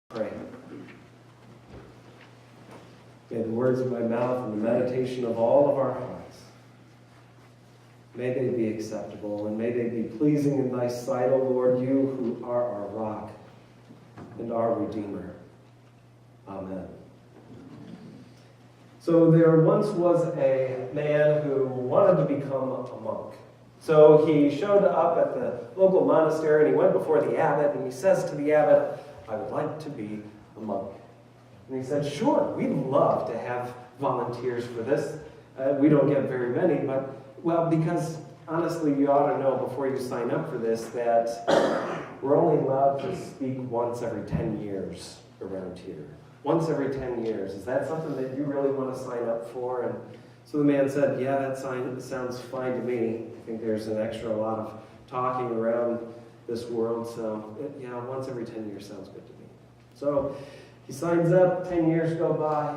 Pray. May the words of my mouth and the meditation of all of our hearts, may they be acceptable, and may they be pleasing in thy sight, O Lord, you who are our rock and our Redeemer. Amen. So there once was a man who wanted to become a monk. So he showed up at the local monastery, and he went before the abbot, and he says to the abbot, "I would like to be a monk." And he said, "Sure, we'd love to have volunteers for this. We don't get very many, but, well, because honestly, you ought to know before you sign up for this that we're only allowed to speak once every 10 years around here. Once every 10 years. Is that something that you really want to sign up for?" And so the man said, "Yeah, that sounds fine to me. I think there's an extra lot of talking around this world, so yeah, once every 10 years sounds good to me." So he signs up, 10 years go by,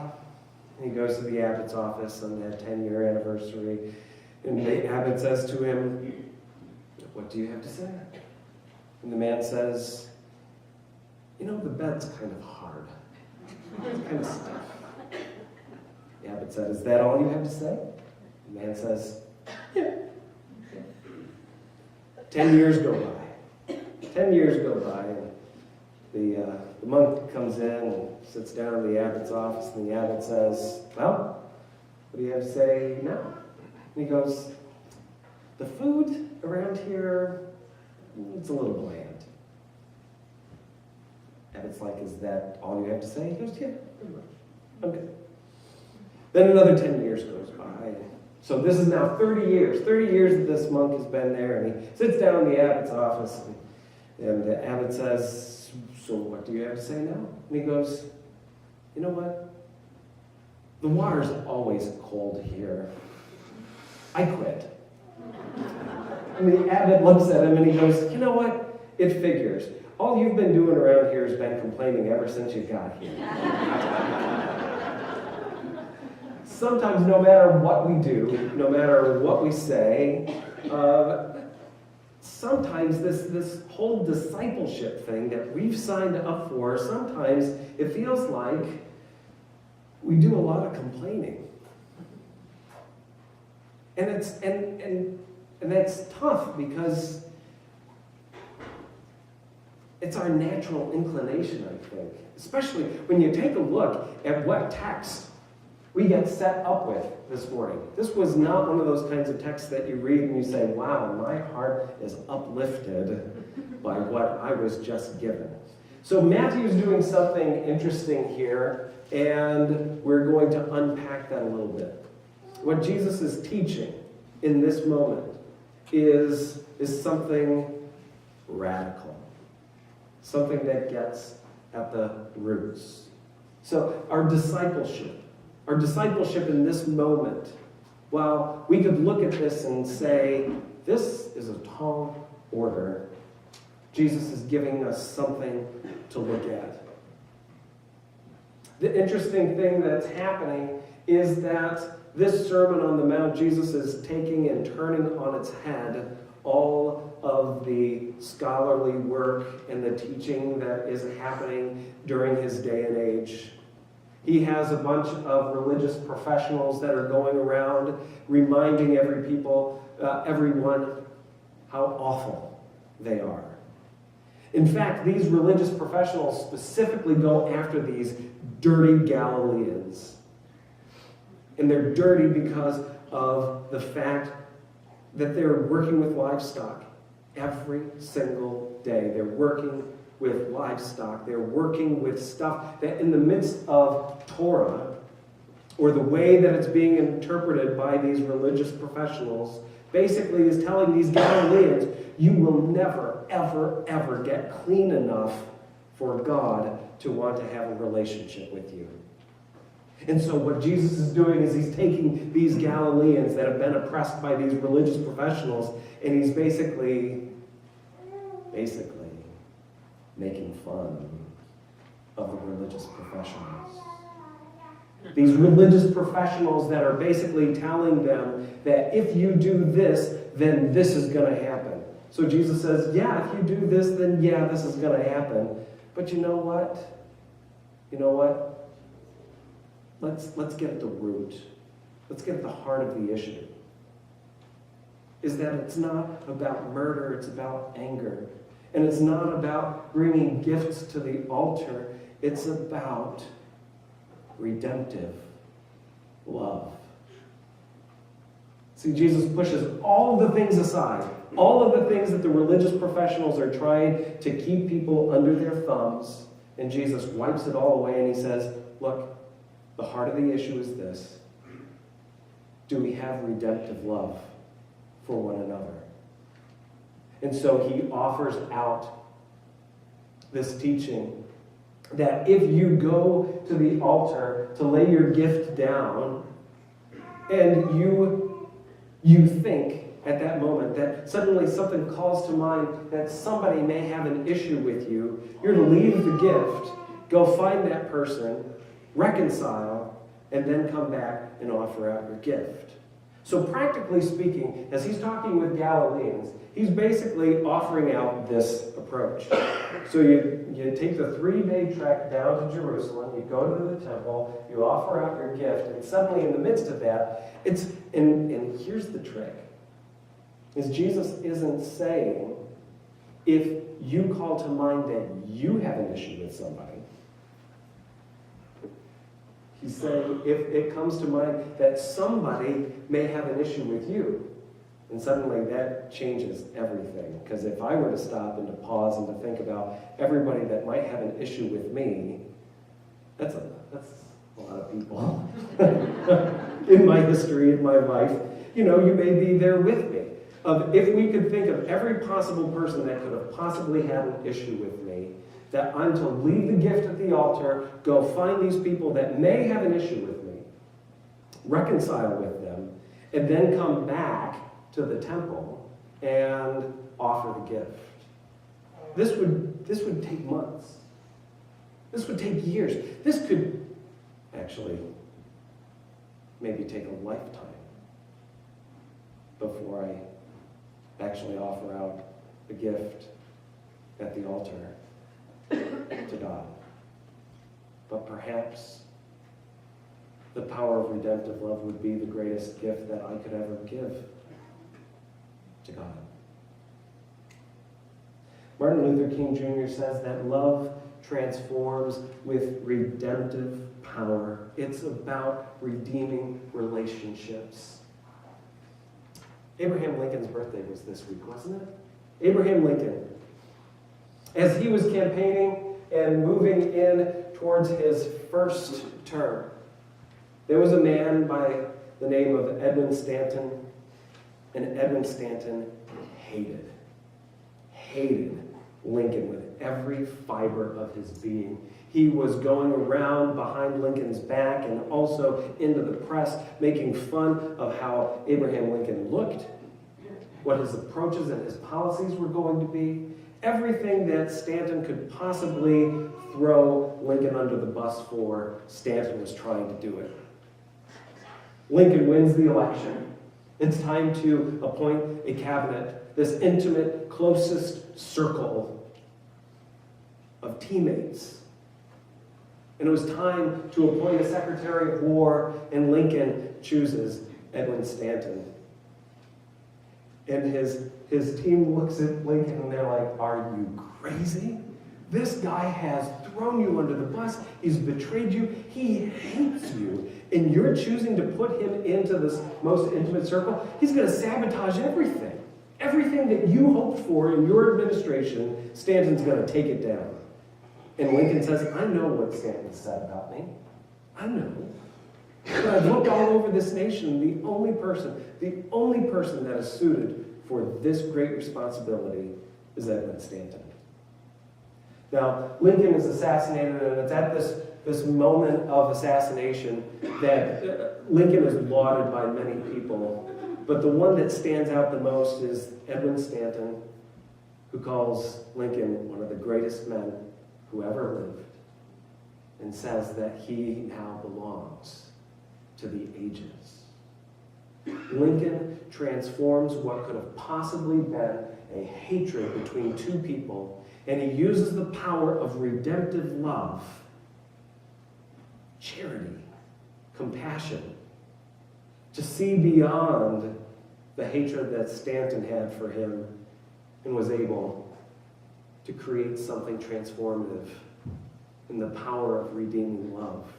and he goes to the abbot's office on that 10-year anniversary, and the abbot says to him, "What do you have to say?" And the man says, "You know, the bed's kind of hard. It's kind of stiff." The abbot said, "Is that all you have to say?" The man says, "Yeah." 10 years go by. 10 years go by, and the monk comes in and sits down in the abbot's office, and the abbot says, "Well, what do you have to say now?" And he goes, "The food around here, it's a little bland." Abbot's like, "Is that all you have to say?" He goes, "Yeah, pretty much. I'm good." Then another 10 years goes by. So this is now 30 years. 30 years that this monk has been there, and he sits down in the abbot's office, and the abbot says, "So what do you have to say now?" And he goes, "You know what? The water's always cold here. I quit." And the abbot looks at him and he goes, "You know what? It figures. All you've been doing around here has been complaining ever since you got here." Sometimes no matter what we do, no matter what we say, sometimes this whole discipleship thing that we've signed up for, sometimes it feels like we do a lot of complaining. And it's and that's tough because it's our natural inclination, I think. Especially when you take a look at what text we get set up with this morning. This was not one of those kinds of texts that you read and you say, "Wow, my heart is uplifted by what I was just given." So Matthew's doing something interesting here, and we're going to unpack that a little bit. What Jesus is teaching in this moment is something radical, something that gets at the roots. So our discipleship in this moment, while we could look at this and say, this is a tall order, Jesus is giving us something to look at. The interesting thing that's happening is that this Sermon on the Mount, Jesus is taking and turning on its head all of the scholarly work and the teaching that is happening during his day and age. He has a bunch of religious professionals that are going around reminding everyone how awful they are. In fact, these religious professionals specifically go after these dirty Galileans. And they're dirty because of the fact that they're working with livestock every single day. They're working with livestock. They're working with stuff that in the midst of Torah, or the way that it's being interpreted by these religious professionals, basically is telling these Galileans, you will never, ever, ever get clean enough for God to want to have a relationship with you. And so what Jesus is doing is he's taking these Galileans that have been oppressed by these religious professionals, and he's basically making fun of the religious professionals. These religious professionals that are basically telling them that if you do this, then this is going to happen. So Jesus says, yeah, if you do this, then yeah, this is going to happen. But you know what? you know what? Let's get at the root. Let's get at the heart of the issue. Is that it's not about murder, it's about anger. And it's not about bringing gifts to the altar, it's about redemptive love. See, Jesus pushes all of the things aside, all of the things that the religious professionals are trying to keep people under their thumbs, and Jesus wipes it all away and he says, look, the heart of the issue is this. Do we have redemptive love for one another? And so he offers out this teaching that if you go to the altar to lay your gift down and you think at that moment that suddenly something calls to mind that somebody may have an issue with you, you're to leave the gift, go find that person, reconcile, and then come back and offer out your gift. So practically speaking, as he's talking with Galileans, he's basically offering out this approach. So you take the 3-day trek down to Jerusalem, you go to the temple, you offer out your gift, and suddenly in the midst of that, and here's the trick, is Jesus isn't saying, if you call to mind that you have an issue with somebody, he's saying, if it comes to mind that somebody may have an issue with you, and suddenly that changes everything. Because if I were to stop and to pause and to think about everybody that might have an issue with me, that's a lot of people in my history, in my life. You know, you may be there with me. If we could think of every possible person that could have possibly had an issue with me, that I'm to leave the gift at the altar, go find these people that may have an issue with me, reconcile with them, and then come back to the temple and offer the gift. This would take months. This would take years. This could actually maybe take a lifetime before I actually offer out a gift at the altar to God. But perhaps the power of redemptive love would be the greatest gift that I could ever give to God. Martin Luther King Jr. says that love transforms with redemptive power. It's about redeeming relationships. Abraham Lincoln's birthday was this week, wasn't it? Abraham Lincoln, as he was campaigning and moving in towards his first term, there was a man by the name of Edmund Stanton, and Edmund Stanton hated Lincoln with every fiber of his being. He was going around behind Lincoln's back and also into the press, making fun of how Abraham Lincoln looked, what his approaches and his policies were going to be. Everything that Stanton could possibly throw Lincoln under the bus for, Stanton was trying to do it. Lincoln wins the election. It's time to appoint a cabinet, this intimate, closest circle of teammates. And it was time to appoint a Secretary of War, and Lincoln chooses Edwin Stanton. And his team looks at Lincoln and they're like, are you crazy? This guy has thrown you under the bus. He's betrayed you. He hates you. And you're choosing to put him into this most intimate circle? He's going to sabotage everything. Everything that you hoped for in your administration, Stanton's going to take it down. And Lincoln says, I know what Stanton said about me. I know. But I've looked all over this nation. The only person that is suited for this great responsibility is Edwin Stanton. Now, Lincoln is assassinated, and it's at this moment of assassination that Lincoln is lauded by many people. But the one that stands out the most is Edwin Stanton, who calls Lincoln one of the greatest men who ever lived, and says that he now belongs to the ages. Lincoln transforms what could have possibly been a hatred between two people, and he uses the power of redemptive love charity, compassion, to see beyond the hatred that Stanton had for him and was able to create something transformative in the power of redeeming love.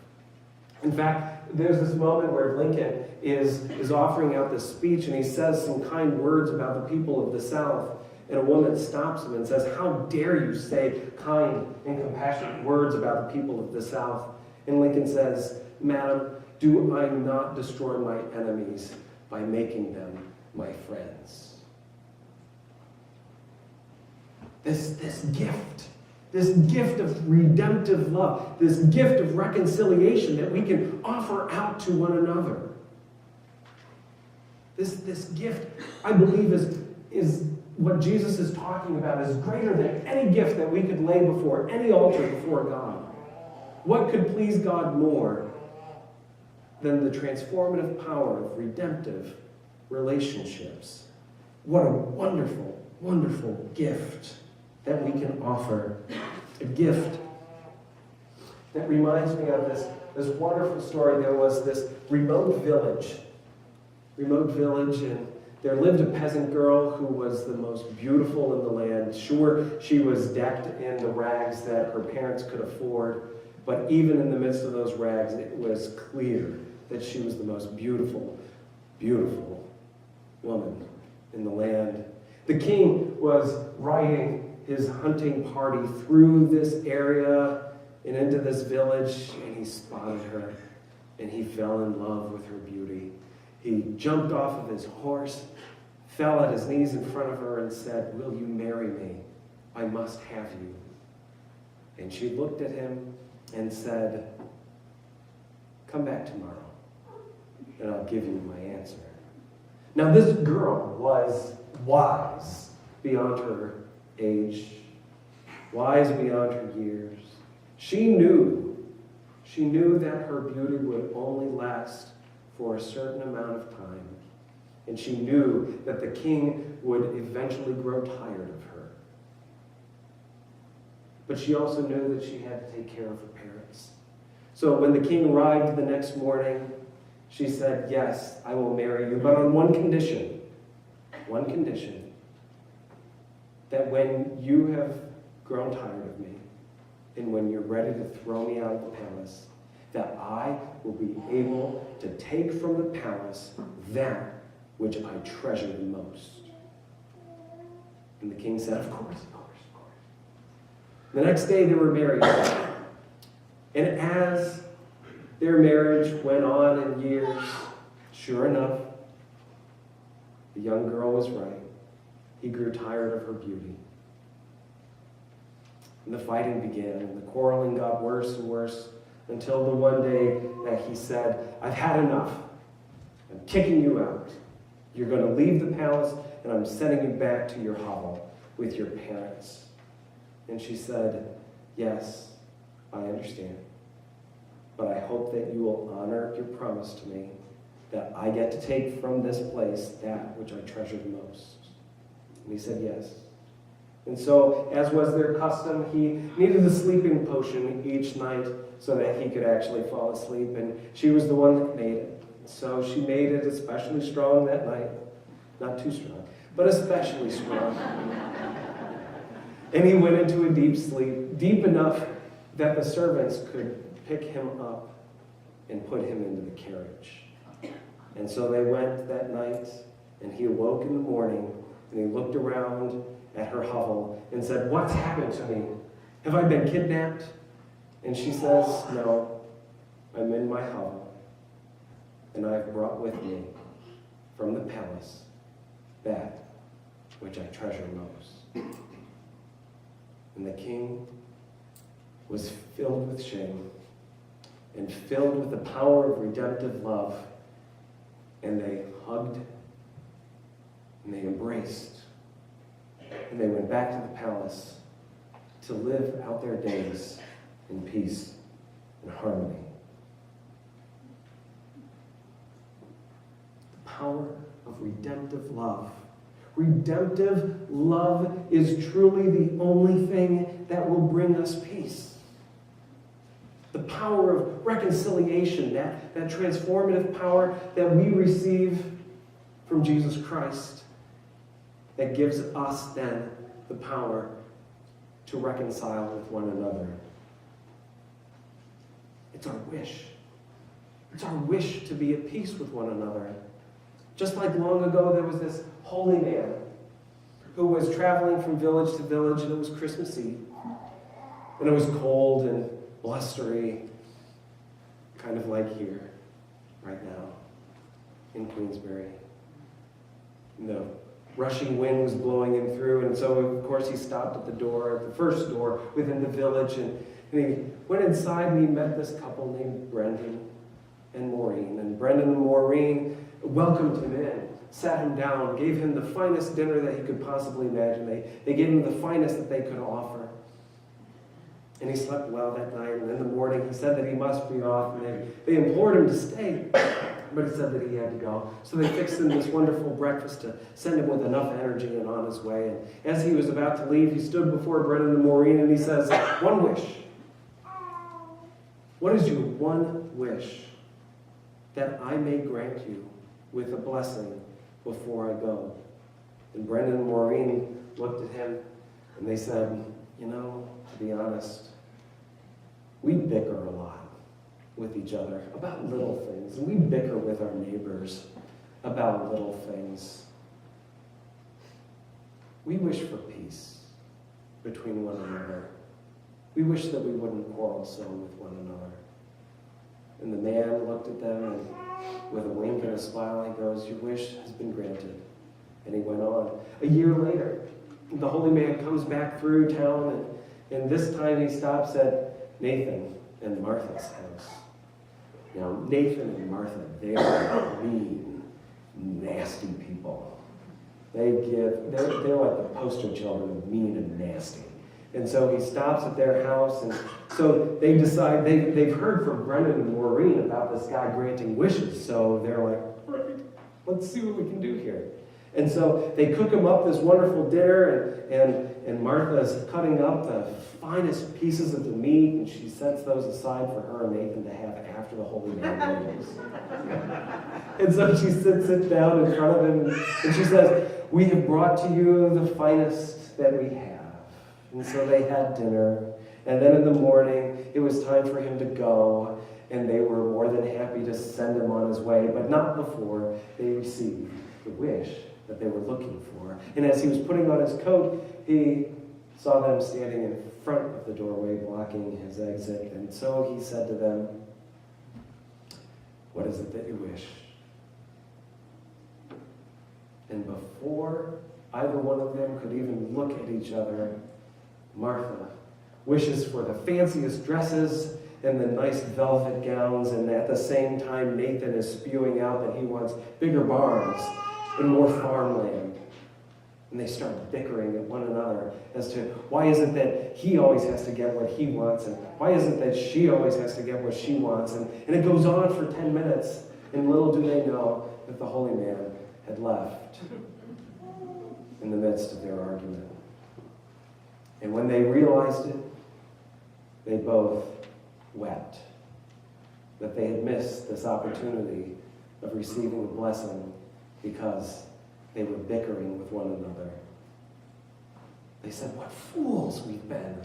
In fact, there's this moment where Lincoln is offering out this speech, and he says some kind words about the people of the South, and a woman stops him and says, "How dare you say kind and compassionate words about the people of the South?" And Lincoln says, "Madam, do I not destroy my enemies by making them my friends?" This gift of redemptive love, this gift of reconciliation that we can offer out to one another. This gift, I believe, is what Jesus is talking about, is greater than any gift that we could lay before any altar before God. What could please God more than the transformative power of redemptive relationships? What a wonderful, wonderful gift that we can offer. A gift that reminds me of this wonderful story. There was this remote village, and there lived a peasant girl who was the most beautiful in the land. Sure, she was decked in the rags that her parents could afford, but even in the midst of those rags, it was clear that she was the most beautiful, beautiful woman in the land. The king was riding his hunting party through this area and into this village, and he spotted her, and he fell in love with her beauty. He jumped off of his horse, fell at his knees in front of her, and said, "Will you marry me? I must have you." And she looked at him and said, "Come back tomorrow, and I'll give you my answer." Now, this girl was wise beyond her age, wise beyond her years. She knew that her beauty would only last for a certain amount of time. And she knew that the king would eventually grow tired of her. But she also knew that she had to take care of her parents. So when the king arrived the next morning, she said, "Yes, I will marry you, but on one condition, that when you have grown tired of me, and when you're ready to throw me out of the palace, that I will be able to take from the palace that which I treasure the most." And the king said, of course. The next day they were married. And as their marriage went on in years, sure enough, the young girl was right. He grew tired of her beauty. And the fighting began, and the quarreling got worse and worse, until the one day that he said, "I've had enough. I'm kicking you out. You're going to leave the palace, and I'm sending you back to your hovel with your parents." And she said, "Yes, I understand. But I hope that you will honor your promise to me that I get to take from this place that which I treasure the most." And he said, "Yes." And so, as was their custom, he needed a sleeping potion each night so that he could actually fall asleep. And she was the one that made it. So she made it especially strong that night. Not too strong, but especially strong. And he went into a deep sleep, deep enough that the servants could pick him up and put him into the carriage. And so they went that night, and he awoke in the morning, and he looked around at her hovel and said, "What's happened to me? Have I been kidnapped?" And she says, "No, I'm in my hovel, and I've brought with me from the palace that which I treasure most." And the king was filled with shame and filled with the power of redemptive love, and they hugged and they embraced, and they went back to the palace to live out their days in peace and harmony. The power of redemptive love. Redemptive love is truly the only thing that will bring us peace. The power of reconciliation, that transformative power that we receive from Jesus Christ, that gives us then the power to reconcile with one another. It's our wish. It's our wish to be at peace with one another. Just like long ago, there was this holy man who was traveling from village to village, and it was Christmas Eve. And it was cold and blustery, kind of like here, right now, in Queensbury. The rushing wind was blowing him through, and so, of course, he stopped at the door, the first door within the village, and he went inside and he met this couple named Brendan and Maureen. And Brendan and Maureen welcomed him in, sat him down, gave him the finest dinner that he could possibly imagine. They gave him the finest that they could offer. And he slept well that night, and in the morning he said that he must be off, and they implored him to stay, but he said that he had to go. So they fixed him this wonderful breakfast to send him with enough energy and on his way. And as he was about to leave, he stood before Brendan and Maureen, and he says, "One wish. What is your one wish that I may grant you with a blessing before I go?" And Brendan and Maureen looked at him, and they said, "You know, to be honest, we bicker a lot with each other about little things, and we bicker with our neighbors about little things. We wish for peace between one another. We wish that we wouldn't quarrel so with one another." And the man looked at them, and with a wink and a smile, he goes, "Your wish has been granted." And he went on. A year later, the holy man comes back through town, and this time he stops at Nathan and Martha's house. Now, Nathan and Martha, they are mean, nasty people. They're like the poster children of mean and nasty. And so he stops at their house, and so they decide, they've heard from Brendan and Maureen about this guy granting wishes, so they're like, "Right, let's see what we can do here." And so they cook him up this wonderful dinner, and Martha's cutting up the finest pieces of the meat, and she sets those aside for her and Nathan to have after the holy man leaves. And so she sits it down in front of him, and she says, "We have brought to you the finest that we have." And so they had dinner, and then in the morning, it was time for him to go, and they were more than happy to send him on his way, but not before they received the wish that they were looking for. And as he was putting on his coat, he saw them standing in front of the doorway, blocking his exit, and so he said to them, "What is it that you wish?" And before either one of them could even look at each other, Martha wishes for the fanciest dresses and the nice velvet gowns, and at the same time Nathan is spewing out that he wants bigger barns and more farmland. And they start bickering at one another as to why is it that he always has to get what he wants, and why is it that she always has to get what she wants. And it goes on for 10 minutes, and little do they know that the holy man had left in the midst of their argument. And when they realized it, they both wept that they had missed this opportunity of receiving the blessing because they were bickering with one another. They said, "What fools we've been,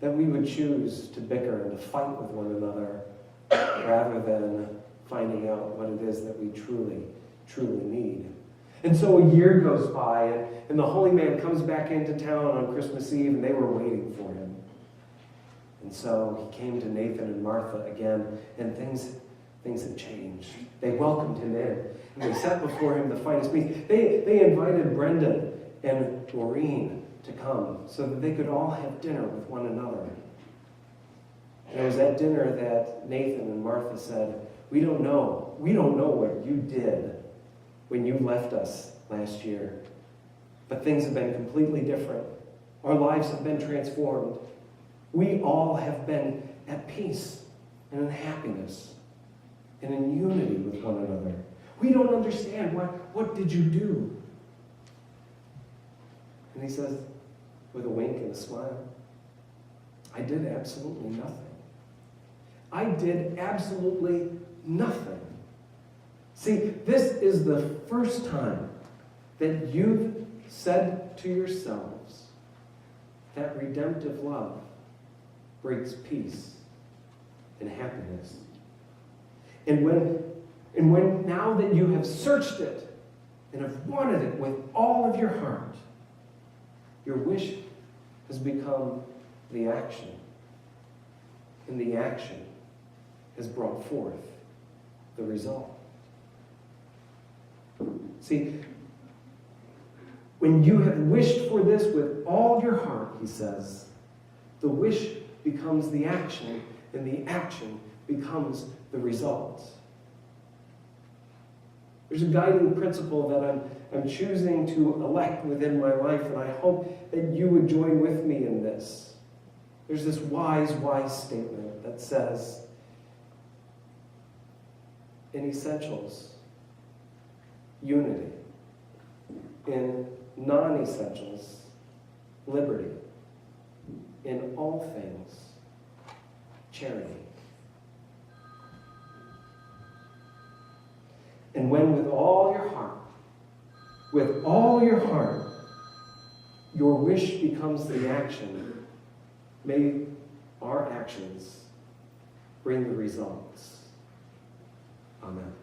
that we would choose to bicker and to fight with one another rather than finding out what it is that we truly, truly need." And so a year goes by, and the holy man comes back into town on Christmas Eve, and they were waiting for him. And so he came to Nathan and Martha again, and things had changed. They welcomed him in, and they set before him the finest meat. They invited Brendan and Maureen to come so that they could all have dinner with one another. And it was at dinner that Nathan and Martha said, we don't know what you did when you left us last year. But things have been completely different. Our lives have been transformed. We all have been at peace and in happiness and in unity with one another. We don't understand. What did you do? And he says, with a wink and a smile, I did absolutely nothing. I did absolutely nothing. See, this is the first time that you've said to yourselves that redemptive love brings peace and happiness. And when now that you have searched it and have wanted it with all of your heart, your wish has become the action. And the action has brought forth the result. See, when you have wished for this with all your heart, he says, the wish becomes the action, and the action becomes the result. There's a guiding principle that I'm choosing to elect within my life, and I hope that you would join with me in this. There's this wise statement that says, in essentials, unity. In non-essentials, liberty. In all things, charity. And when with all your heart, your wish becomes the action, may our actions bring the results. Amen.